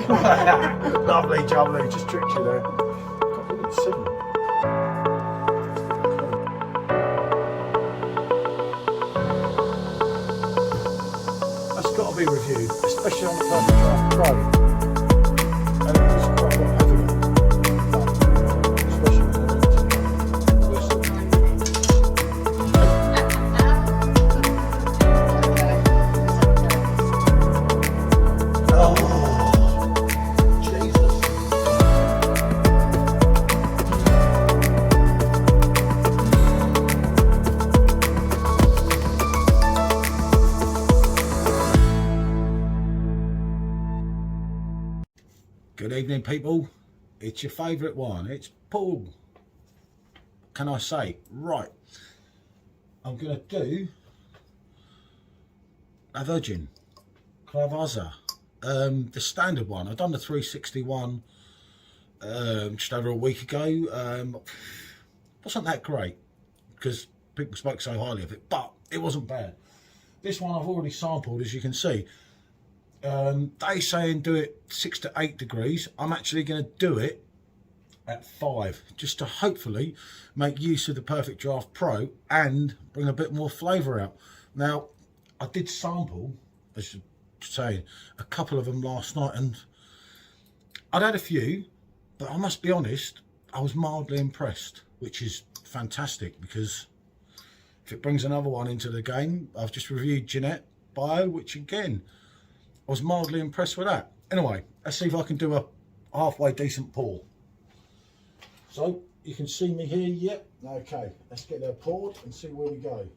Lovely jubbly, just tricked you there. God, look at the signal. That's got to be reviewed, especially on the PerfectDraft Pro. And it's quite a lot heavier. Especially when Good evening, people. It's your favourite one. It's Paul. What can I say? Right. I'm going to do a Virgin Cravaza. The standard one. I've done the 361 just over a week ago. Wasn't that great because people spoke so highly of it, but it wasn't bad. This one I've already sampled, as you can see. They saying do it 6 to 8 degrees. I'm actually going to do it at 5, just to hopefully make use of the PerfectDraft Pro and bring a bit more flavour out. Now, I did sample, as you say, a couple of them last night, and I'd had a few, but I must be honest, I was mildly impressed, which is fantastic, because if it brings another one into the game, I've just reviewed Jeanette Bio, which again, I was mildly impressed with that. Anyway, let's see if I can do a halfway decent pour. So, you can see me here, yep. Okay, let's get that poured and see where we go.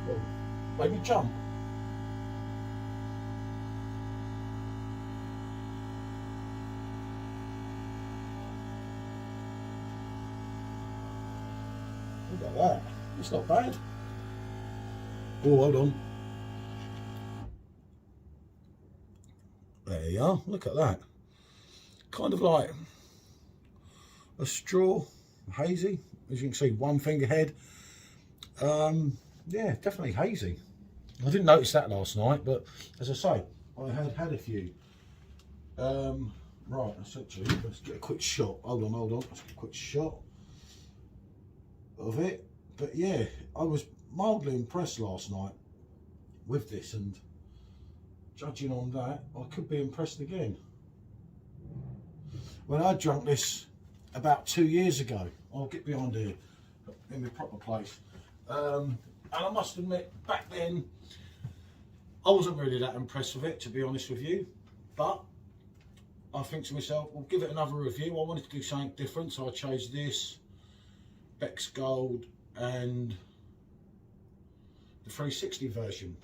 Oh, maybe jump. Look at that, it's not bad. Oh, hold on. There you are, look at that. Kind of like a straw, hazy, as you can see, one finger head. Yeah, definitely hazy. I didn't notice that last night, but as I say, I had a few. Right, let's get a quick shot. Hold on, let's get a quick shot of it. But yeah, I was mildly impressed last night with this, and judging on that, I could be impressed again. When I drank this about 2 years ago, I'll get behind here in the proper place, and I must admit, back then I wasn't really that impressed with it, to be honest with you. But I think to myself, we'll give it another review. I wanted to do something different, so I chose this, Beck's Gold, and the 360 version.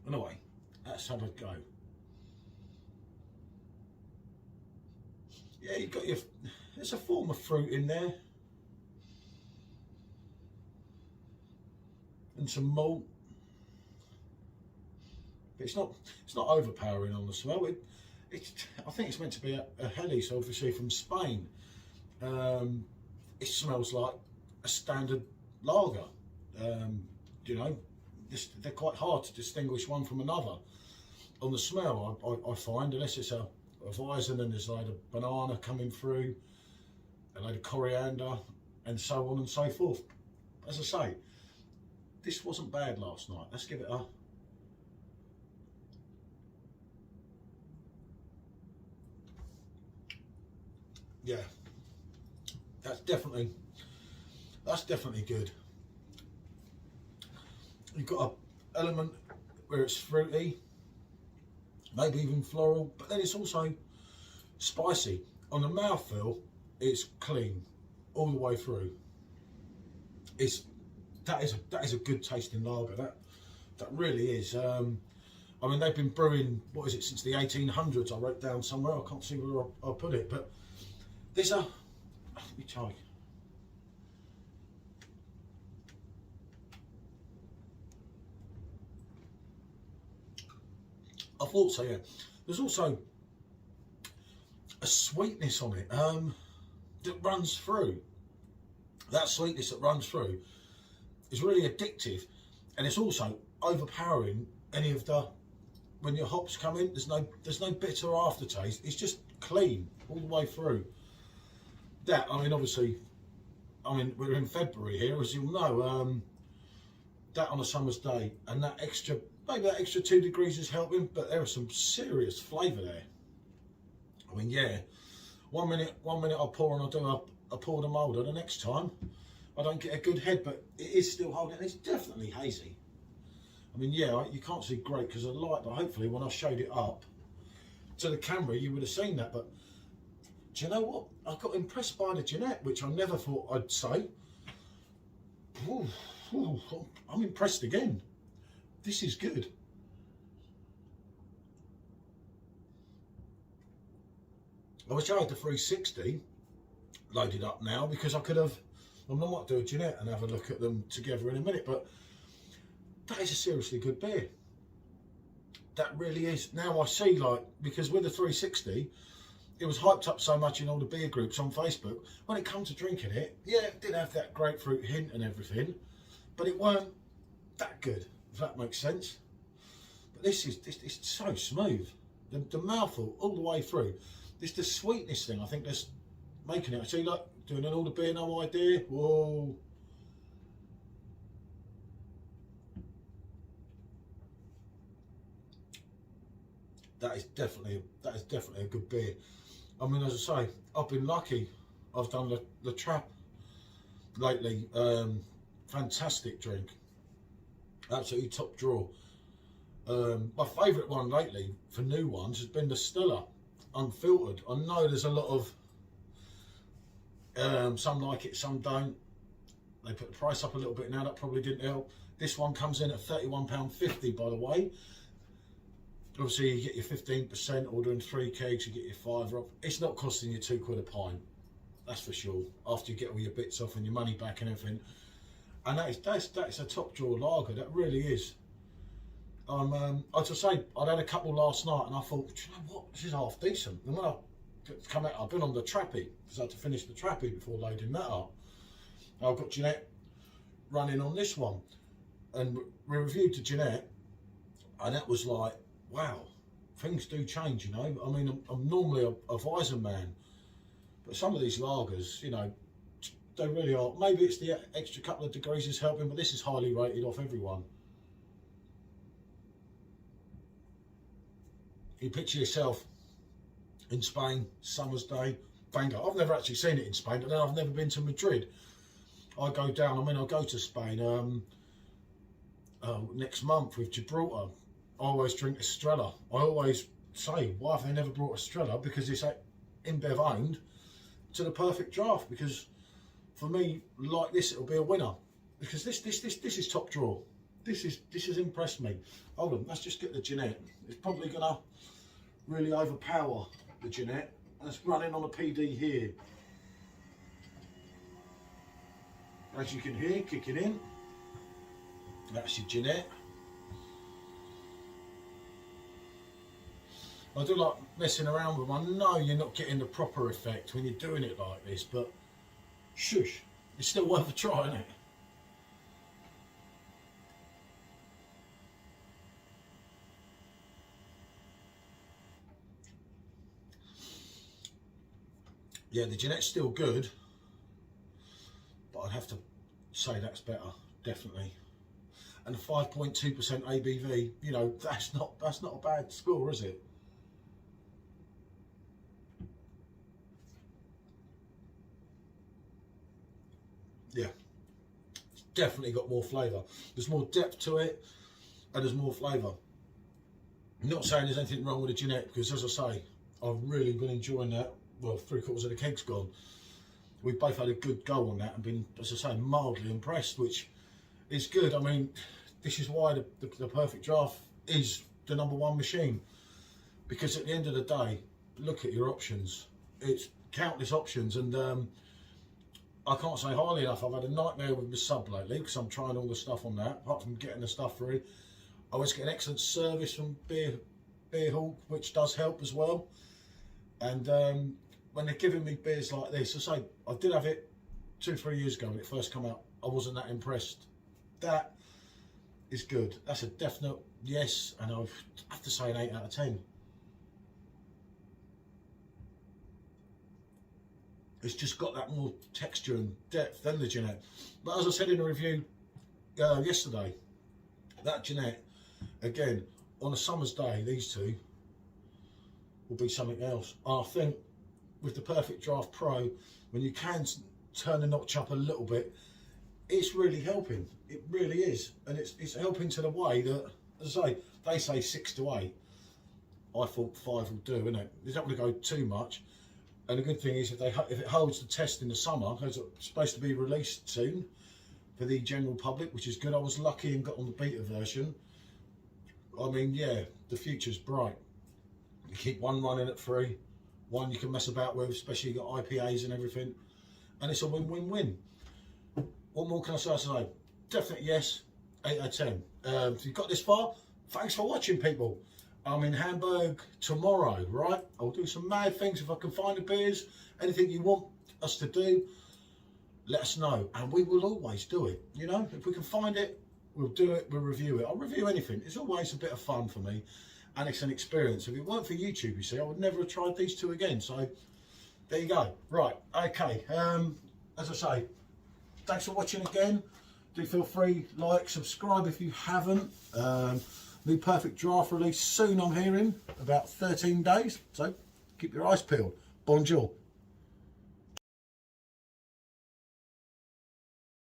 Anyway, let's have a go. Yeah, you got your, there's a form of fruit in there, and some malt. But it's not overpowering on the smell. I think it's meant to be a Helles, so obviously from Spain. It smells like a standard lager. You know, they're quite hard to distinguish one from another on the smell, I find, unless it's a Weizen and there's a load of banana coming through, a load of coriander, and so on and so forth. As I say, this wasn't bad last night. Let's give it a... Yeah, that's definitely good. You've got an element where it's fruity, maybe even floral, but then it's also spicy. On the mouthfeel, it's clean all the way through. That is a good tasting lager. That really is. I mean, they've been brewing, what is it, since the 1800s. I wrote down somewhere. I can't see where I'll put it, but these are. Let me try. I thought so, yeah. There's also a sweetness on it that runs through. that sweetness that runs through is really addictive, and it's also overpowering any of the, when your hops come in, there's no bitter aftertaste. It's just clean all the way through. That, I mean, obviously, I mean, we're in February here, as you'll know. That on a summer's day, and that extra, maybe that extra 2 degrees is helping, but there is some serious flavour there. I mean, yeah, one minute I'll pour and I'll do a pour the moulder, the next time I don't get a good head, but it is still holding. It's definitely hazy. I mean, yeah, you can't see great because of the light, but hopefully when I showed it up to the camera, you would have seen that. But do you know what? I got impressed by the Jeanette, which I never thought I'd say. I'm impressed again. This is good. I wish I had the 360 loaded up now, because I could have, I might do a Jeanette and have a look at them together in a minute, but that is a seriously good beer. That really is. Now I see, like, because with the 360, it was hyped up so much in all the beer groups on Facebook. When it comes to drinking it, yeah, it did have that grapefruit hint and everything, but it weren't that good, if that makes sense. But this is, it's so smooth. The mouthful all the way through. It's the sweetness thing, I think, that's making it. I see, like, doing an all the beer, no idea. Whoa. That is definitely a good beer. I mean, as I say, I've been lucky. I've done the trap lately. Fantastic drink. Absolutely top draw. My favourite one lately for new ones has been the Stella Unfiltered. I know there's a lot of some like it, some don't. They put the price up a little bit now. That probably didn't help. This one comes in at £31.50, by the way. Obviously, you get your 15%, ordering 3 kegs, you get your £5 off. It's not costing you £2 a pint, that's for sure, after you get all your bits off and your money back and everything. And that is a top drawer lager, that really is. I just say, I'd had a couple last night and I thought, do you know what, this is half decent. And when I come out, I've been on the trappy, because I had to finish the trappy before loading that up. I've got Jeanette running on this one. And we reviewed the Jeanette, and that was like, wow, things do change, you know. I mean, I'm normally a Weizen man, but some of these lagers, you know, they really are. Maybe it's the extra couple of degrees is helping, but this is highly rated off everyone. You picture yourself in Spain, summer's day, banger. I've never actually seen it in Spain, but then I've never been to Madrid. I go down, I mean, I'll go to Spain next month with Gibraltar. I always drink Estrella. I always say, why have they never brought Estrella? Because it's InBev owned to the Perfect Draft. Because for me, like this, it'll be a winner. Because this is top draw. This has impressed me. Hold on, let's just get the Jeanette. It's probably gonna really overpower the Jeanette. That's running on a PD here. As you can hear, kicking in. That's your Jeanette. I do like messing around with them. I know you're not getting the proper effect when you're doing it like this, but shush, it's still worth a try, isn't it? Yeah, the Jeanette's still good, but I'd have to say that's better, definitely. And the 5.2% ABV, you know, that's not a bad score, is it? Yeah, it's definitely got more flavour. There's more depth to it, and there's more flavour. I'm not saying there's anything wrong with the Jeanette, because as I say, I've really been enjoying that. Well, 3/4 of the keg's gone. We've both had a good go on that and been, as I say, mildly impressed, which is good. I mean, this is why the Perfect Draft is the #1 machine, because at the end of the day, look at your options. It's countless options, and I can't say highly enough. I've had a nightmare with my sub lately because I'm trying all the stuff on that. Apart from getting the stuff through, I always get an excellent service from Beer Hawk, which does help as well. And when they're giving me beers like this, I say I did have it 2-3 years ago when it first came out, I wasn't that impressed. That is good. That's a definite yes, and I have to say an 8 out of 10. It's just got that more texture and depth than the Jeanette. But as I said in a review yesterday, that Jeanette, again, on a summer's day, these two will be something else. I think with the PerfectDraft Pro, when you can turn the notch up a little bit, it's really helping. It really is. And it's helping to the way that, as I say, they say 6 to 8. I thought 5 will do, innit? You don't want to go too much. And the good thing is, if it holds the test in the summer, it's supposed to be released soon for the general public, which is good. I was lucky and got on the beta version. I mean, yeah, the future's bright. You keep one running at free, one you can mess about with, especially you got IPAs and everything, and it's a win-win-win. What more can I say? Definitely yes, 8 out of 10. If you've got this far, thanks for watching, people. I'm in Hamburg tomorrow, right? I'll do some mad things if I can find the beers. Anything you want us to do, let us know, and we will always do it. You know, if we can find it, we'll do it, we'll review it. I'll review anything. It's always a bit of fun for me, and it's an experience. If it weren't for YouTube, you see, I would never have tried these two again. So there you go. Right, okay. As I say, thanks for watching again. Do feel free, like, subscribe if you haven't. New PerfectDraft release soon, I'm hearing, about 13 days. So keep your eyes peeled. Bonjour.